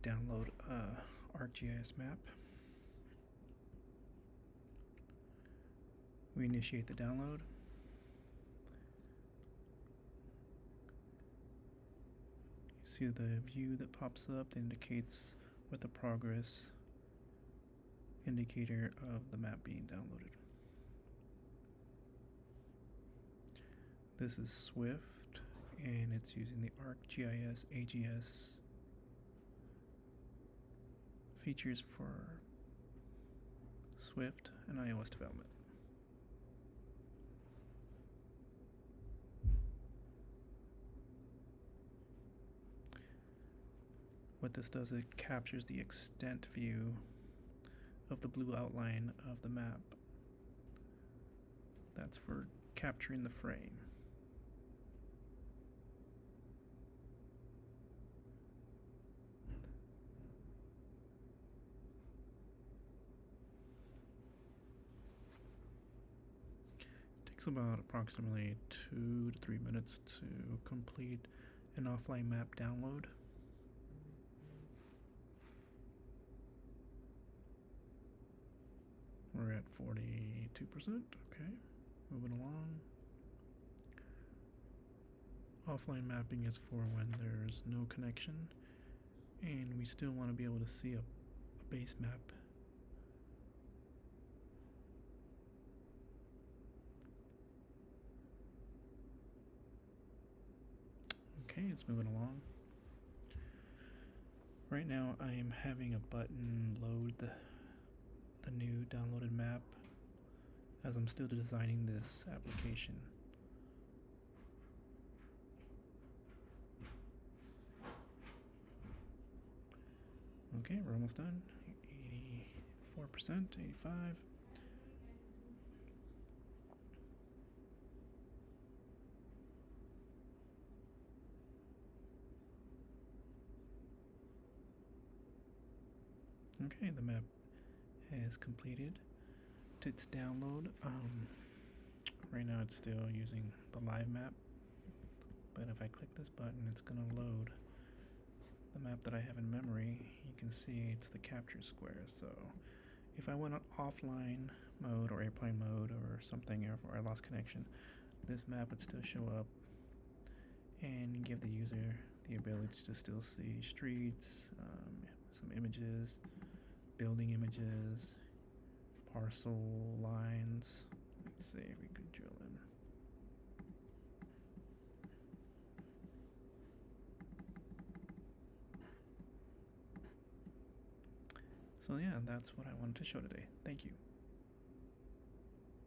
download a ArcGIS map. We initiate the download. You see the view that pops up that indicates what the progress indicator of the map being downloaded. This is Swift, and it's using the ArcGIS AGS features for Swift and iOS development. What this does, it captures the extent view of the blue outline of the map. That's for capturing the frame. Takes about approximately 2 to 3 minutes to complete an offline map download. We're at 42%. Okay, moving along. Offline mapping is for when there's no connection and we still want to be able to see a base map. Okay, it's moving along. Right now I am having a button load the new downloaded map as I'm still designing this application. Okay, we're almost done. 84%, 85. Okay, the map has completed its download. Right now it's still using the live map, but if I click this button, it's going to load the map that I have in memory. You can see it's the capture square. So if I went on offline mode or airplane mode or something, or I lost connection, this map would still show up and give the user the ability to still see streets, some images, building images, parcel lines. Let's see if we could drill in. So yeah, that's what I wanted to show today. Thank you.